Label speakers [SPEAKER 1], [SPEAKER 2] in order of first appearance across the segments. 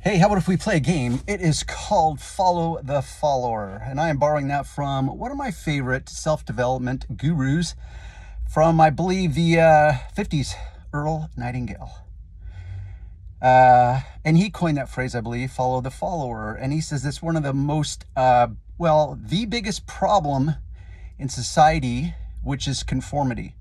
[SPEAKER 1] Hey, how about if we play a game? It is called Follow the Follower, and I am borrowing that from one of my favorite self-development gurus from, I believe, the 50s, Earl Nightingale. And he coined that phrase, I believe, follow the follower. And he says it's one of the most, the biggest problem in society, which is conformity.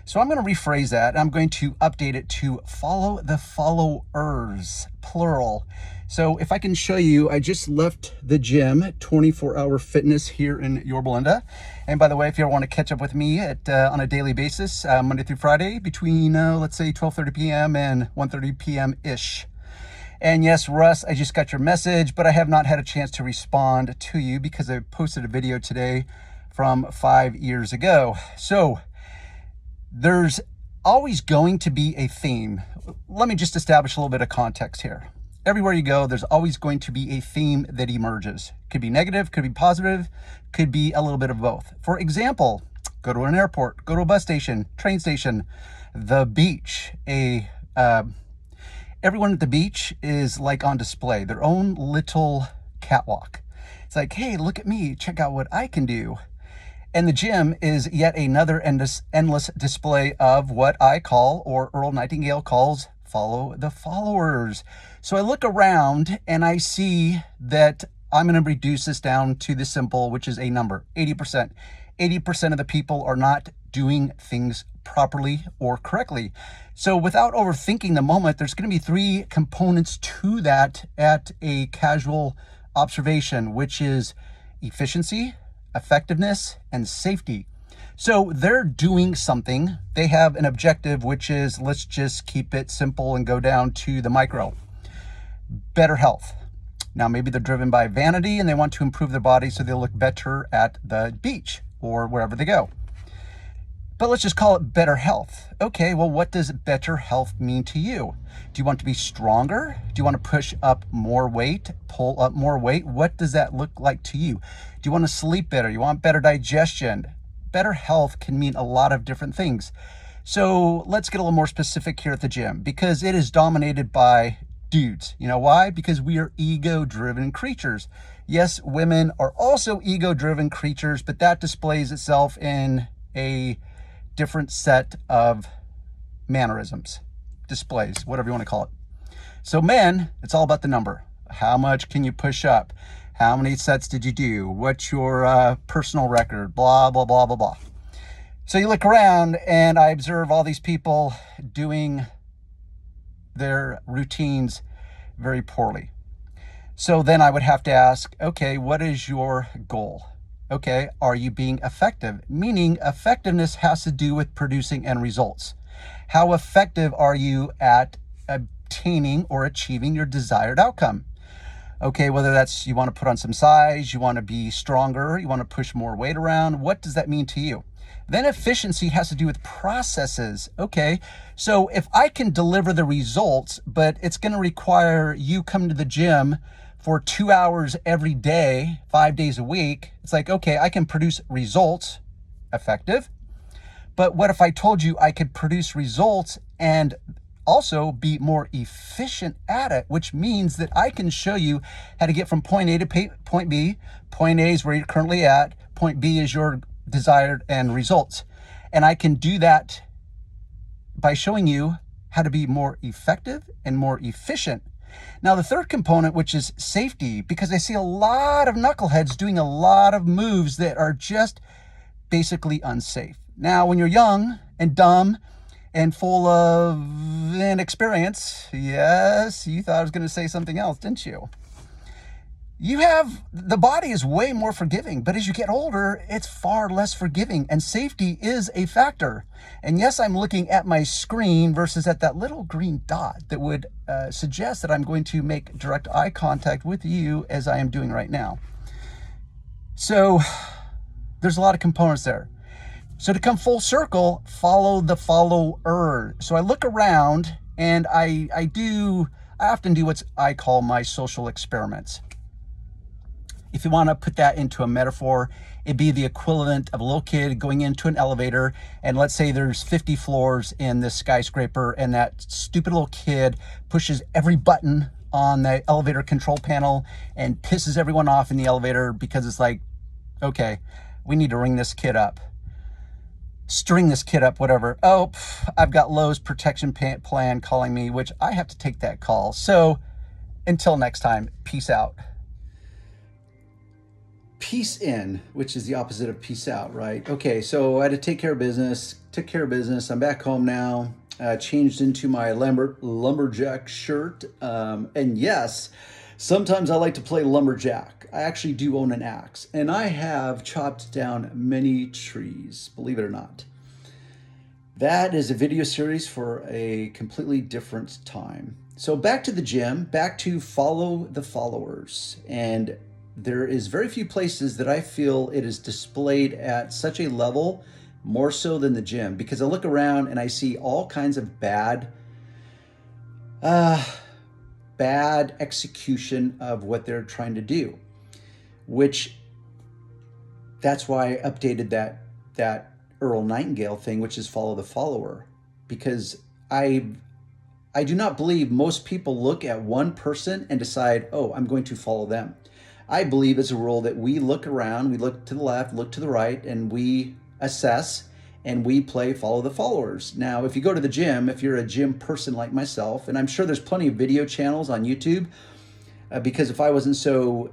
[SPEAKER 1] So I'm going to rephrase that. I'm going to update it to follow the followers, plural. So if I can show you, I just left the gym, 24-hour fitness here in Yorba Linda. And by the way, if you ever want to catch up with me on a daily basis, Monday through Friday, between, let's say, 12:30 p.m. and 1:30 p.m.-ish. And yes, Russ, I just got your message, but I have not had a chance to respond to you because I posted a video today from 5 years ago. So there's always going to be a theme. Let me just establish a little bit of context here. Everywhere you go, there's always going to be a theme that emerges. Could be negative, could be positive, could be a little bit of both. For example, go to an airport, go to a bus station, train station, the beach. Everyone at the beach is like on display, their own little catwalk. It's like, hey, look at me, check out what I can do. And the gym is yet another endless display of what I call, or Earl Nightingale calls, follow the followers. So I look around and I see that I'm going to reduce this down to the simple, which is a number, 80%. 80% of the people are not doing things properly or correctly. So without overthinking the moment, there's going to be three components to that at a casual observation, which is efficiency, effectiveness, and safety. So they're doing something. They have an objective, which is, let's just keep it simple and go down to the micro. Better health. Now, maybe they're driven by vanity and they want to improve their body so they'll look better at the beach or wherever they go. But let's just call it better health. Okay, well, what does better health mean to you? Do you want to be stronger? Do you want to push up more weight, pull up more weight? What does that look like to you? Do you want to sleep better? You want better digestion? Better health can mean a lot of different things. So let's get a little more specific here at the gym, because it is dominated by dudes. You know why? Because we are ego-driven creatures. Yes, women are also ego-driven creatures, but that displays itself in a different set of mannerisms, displays, whatever you want to call it. So men, it's all about the number. How much can you push up? How many sets did you do? What's your personal record? Blah, blah, blah, blah, blah. So you look around and I observe all these people doing their routines very poorly. So then I would have to ask, okay, what is your goal? Okay, are you being effective? Meaning effectiveness has to do with producing end results. How effective are you at obtaining or achieving your desired outcome? Okay, whether that's you want to put on some size, you want to be stronger, you want to push more weight around, what does that mean to you? Then efficiency has to do with processes. Okay, so if I can deliver the results, but it's going to require you coming to the gym for 2 hours every day, 5 days a week, it's like, okay, I can produce results, effective. But what if I told you I could produce results and also be more efficient at it, which means that I can show you how to get from point A to point B. Point A is where you're currently at. Point B is your desired end results. And I can do that by showing you how to be more effective and more efficient. Now, the third component, which is safety, because I see a lot of knuckleheads doing a lot of moves that are just basically unsafe. Now, when you're young and dumb and full of inexperience, yes, you thought I was going to say something else, didn't you? The body is way more forgiving, but as you get older, it's far less forgiving, and safety is a factor. And yes, I'm looking at my screen versus at that little green dot that would suggest that I'm going to make direct eye contact with you as I am doing right now. So there's a lot of components there. So to come full circle, follow the follower. So I look around and I often do what I call my social experiments. If you want to put that into a metaphor, it'd be the equivalent of a little kid going into an elevator, and let's say there's 50 floors in this skyscraper, and that stupid little kid pushes every button on the elevator control panel and pisses everyone off in the elevator because it's like, okay, we need to string this kid up, whatever. Oh, I've got Lowe's protection plan calling me, which I have to take that call. So until next time, peace out. Peace in, which is the opposite of peace out, right? Okay, so I had to take care of business, took care of business. I'm back home now, changed into my lumberjack shirt. And yes, sometimes I like to play lumberjack. I actually do own an axe, and I have chopped down many trees, believe it or not. That is a video series for a completely different time. So back to the gym, back to follow the followers. And there is very few places that I feel it is displayed at such a level, more so than the gym, because I look around and I see all kinds of bad execution of what they're trying to do, which that's why I updated that Earl Nightingale thing, which is follow the follower, because I do not believe most people look at one person and decide, oh, I'm going to follow them. I believe it's a rule that we look around, we look to the left, look to the right, and we assess and we play follow the followers. Now, if you go to the gym, if you're a gym person like myself, and I'm sure there's plenty of video channels on YouTube, because if I wasn't so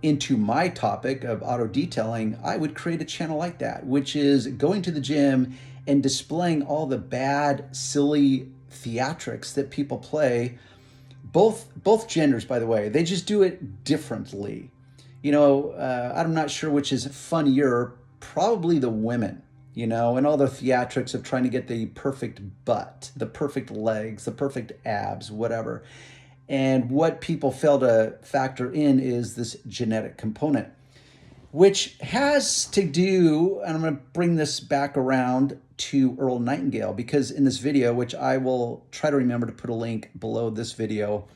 [SPEAKER 1] into my topic of auto detailing, I would create a channel like that, which is going to the gym and displaying all the bad, silly theatrics that people play. Both genders, by the way, they just do it differently. You know, I'm not sure which is funnier, probably the women, you know, and all the theatrics of trying to get the perfect butt, the perfect legs, the perfect abs, whatever. And what people fail to factor in is this genetic component, which has to do, and I'm going to bring this back around to Earl Nightingale, because in this video, which I will try to remember to put a link below this video,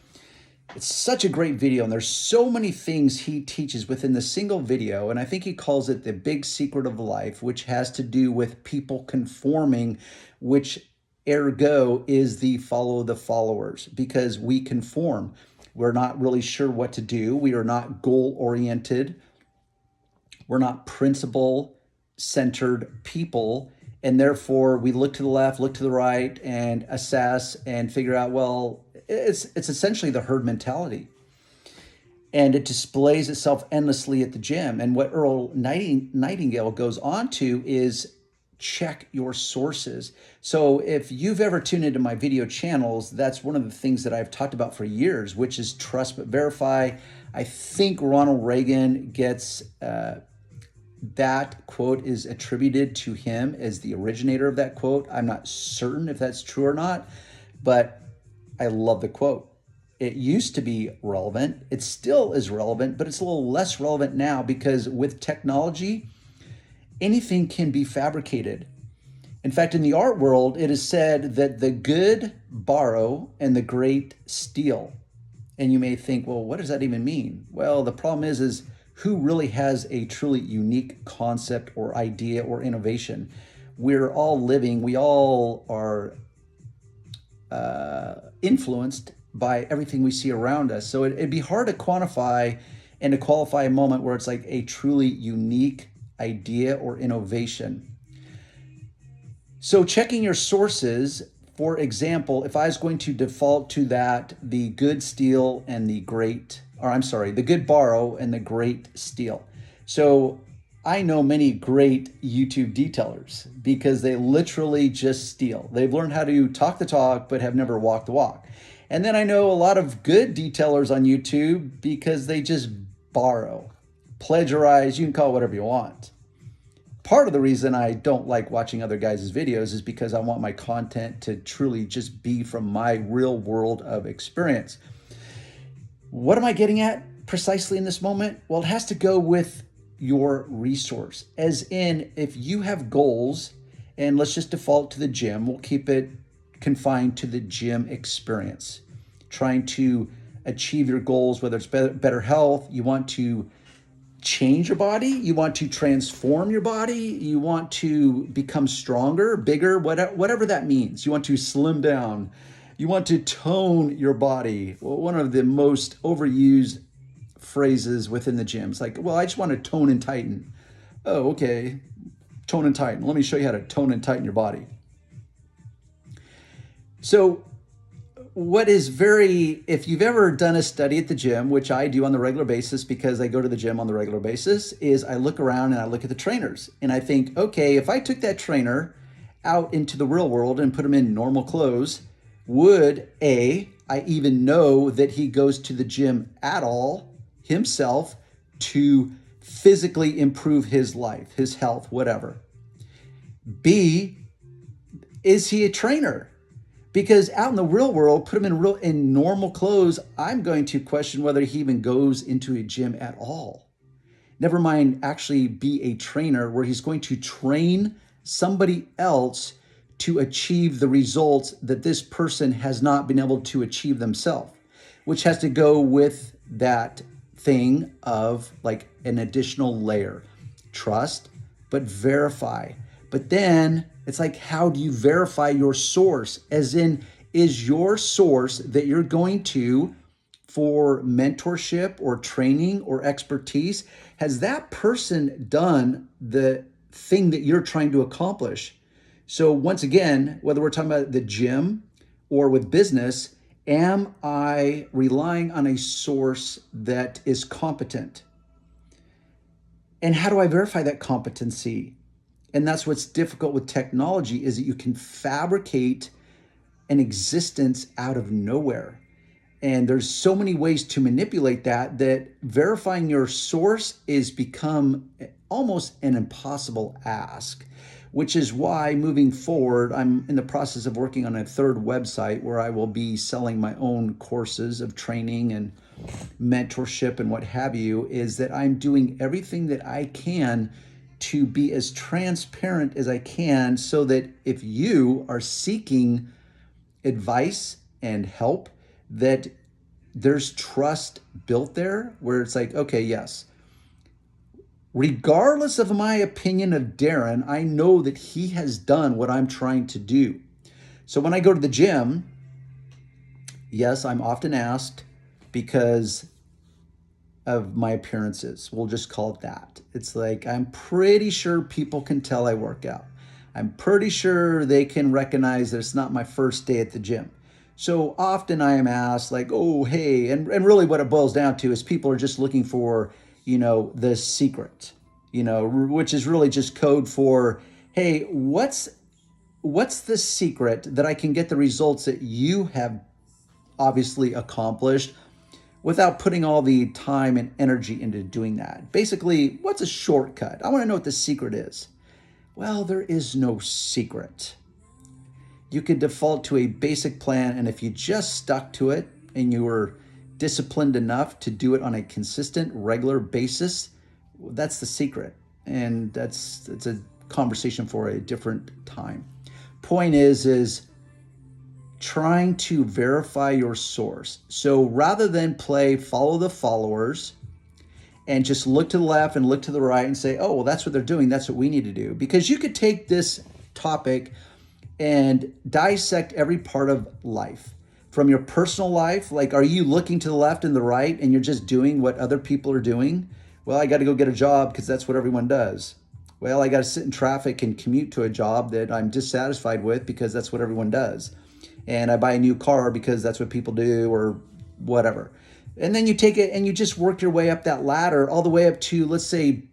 [SPEAKER 1] it's such a great video, and there's so many things he teaches within the single video, and I think he calls it the big secret of life, which has to do with people conforming, which ergo is the follow the followers, because we conform. We're not really sure what to do. We are not goal-oriented. We're not principle-centered people, and therefore we look to the left, look to the right, and assess and figure out, well, it's essentially the herd mentality. And it displays itself endlessly at the gym. And what Earl Nightingale goes on to is check your sources. So if you've ever tuned into my video channels, that's one of the things that I've talked about for years, which is trust but verify. I think Ronald Reagan gets that quote is attributed to him as the originator of that quote. I'm not certain if that's true or not, but I love the quote. It used to be relevant. It still is relevant, but it's a little less relevant now because with technology, anything can be fabricated. In fact, in the art world, it is said that the good borrow and the great steal. And you may think, well, what does that even mean? Well, the problem is who really has a truly unique concept or idea or innovation? We're all living, we all are influenced by everything we see around us. So it'd be hard to quantify and to qualify a moment where it's like a truly unique idea or innovation. So checking your sources, for example, if I was going to default to that, the good steal and the great, or I'm sorry, the good borrow and the great steal. So I know many great YouTube detailers because they literally just steal. They've learned how to talk the talk, but have never walked the walk. And then I know a lot of good detailers on YouTube because they just borrow, plagiarize, you can call it whatever you want. Part of the reason I don't like watching other guys' videos is because I want my content to truly just be from my real world of experience. What am I getting at precisely in this moment? Well, it has to go with your resource, as in if you have goals, and let's just default to the gym, we'll keep it confined to the gym experience, trying to achieve your goals, whether it's better health, you want to change your body, you want to transform your body, you want to become stronger, bigger, whatever that means. You want to slim down, You want to tone your body. Well, one of the most overused phrases within the gym. It's like, well, I just want to tone and tighten. Oh, okay. Tone and tighten. Let me show you how to tone and tighten your body. So what is if you've ever done a study at the gym, which I do on the regular basis because I go to the gym on the regular basis, is I look around and I look at the trainers and I think, okay, if I took that trainer out into the real world and put him in normal clothes, would I even know that he goes to the gym at all himself to physically improve his life, his health, whatever? B, is he a trainer? Because out in the real world, put him in normal clothes, I'm going to question whether he even goes into a gym at all. Never mind actually be a trainer where he's going to train somebody else to achieve the results that this person has not been able to achieve themselves, which has to go with that thing of like an additional layer. Trust, but verify. But then it's like, how do you verify your source? As in, is your source that you're going to for mentorship or training or expertise, has that person done the thing that you're trying to accomplish? So once again, whether we're talking about the gym or with business, am I relying on a source that is competent? And how do I verify that competency? And that's what's difficult with technology, is that you can fabricate an existence out of nowhere. And there's so many ways to manipulate that verifying your source is become almost an impossible ask, which is why moving forward, I'm in the process of working on a third website where I will be selling my own courses of training and mentorship and what have you, is that I'm doing everything that I can to be as transparent as I can so that if you are seeking advice and help, that there's trust built there where it's like, okay, yes, regardless of my opinion of Darren, I know that he has done what I'm trying to do. So when I go to the gym, yes, I'm often asked because of my appearances. We'll just call it that. It's like, I'm pretty sure people can tell I work out. I'm pretty sure they can recognize that it's not my first day at the gym. So often I am asked like, oh, hey, and really what it boils down to is people are just looking for, the secret, which is really just code for, hey, what's the secret that I can get the results that you have obviously accomplished without putting all the time and energy into doing that? Basically, what's a shortcut? I want to know what the secret is. Well, there is no secret. You could default to a basic plan, and if you just stuck to it and you were disciplined enough to do it on a consistent, regular basis, that's the secret. And it's a conversation for a different time. Point is trying to verify your source. So rather than follow the followers and just look to the left and look to the right and say, oh, well, that's what they're doing, that's what we need to do. Because you could take this topic and dissect every part of life. From your personal life, like, are you looking to the left and the right and you're just doing what other people are doing? Well, I got to go get a job because that's what everyone does. Well, I got to sit in traffic and commute to a job that I'm dissatisfied with because that's what everyone does. And I buy a new car because that's what people do or whatever. And then you take it and you just work your way up that ladder all the way up to, let's say,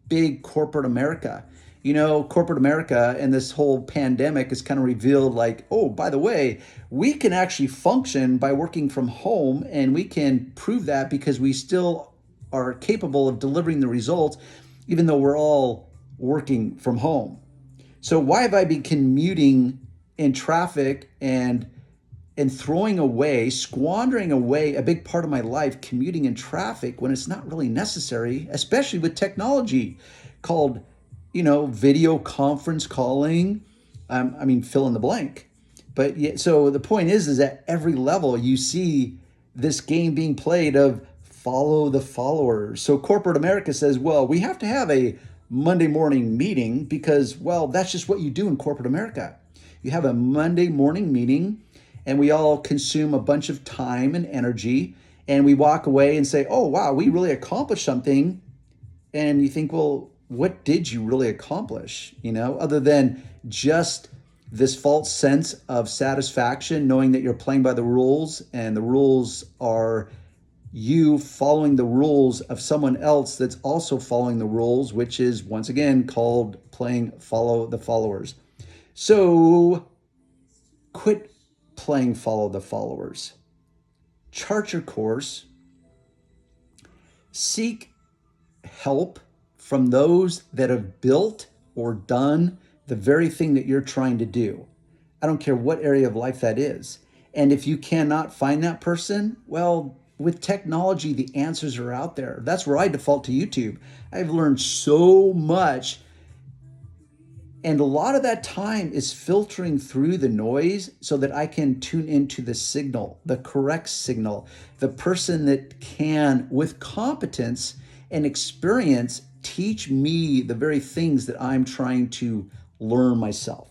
[SPEAKER 1] big corporate America. Corporate America and this whole pandemic has kind of revealed like, oh, by the way, we can actually function by working from home, and we can prove that because we still are capable of delivering the results, even though we're all working from home. So why have I been commuting in traffic and squandering away a big part of my life commuting in traffic when it's not really necessary, especially with technology called video conference calling, fill in the blank. But yeah, so the point is at every level you see this game being played of follow the followers. So corporate America says, well, we have to have a Monday morning meeting because, well, that's just what you do in corporate America. You have a Monday morning meeting and we all consume a bunch of time and energy, and we walk away and say, oh, wow, we really accomplished something. And you think, well, what did you really accomplish? Other than just this false sense of satisfaction, knowing that you're playing by the rules, and the rules are you following the rules of someone else that's also following the rules, which is once again called playing follow the followers. So quit playing follow the followers. Chart your course. Seek help from those that have built or done the very thing that you're trying to do. I don't care what area of life that is. And if you cannot find that person, well, with technology, the answers are out there. That's where I default to YouTube. I've learned so much. And a lot of that time is filtering through the noise so that I can tune into the signal, the correct signal, the person that can, with competence and experience, teach me the very things that I'm trying to learn myself.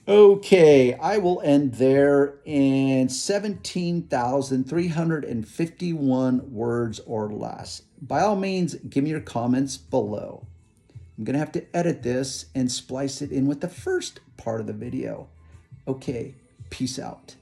[SPEAKER 1] Okay, I will end there in 17,351 words or less. By all means, give me your comments below. I'm going to have to edit this and splice it in with the first part of the video. Okay, peace out.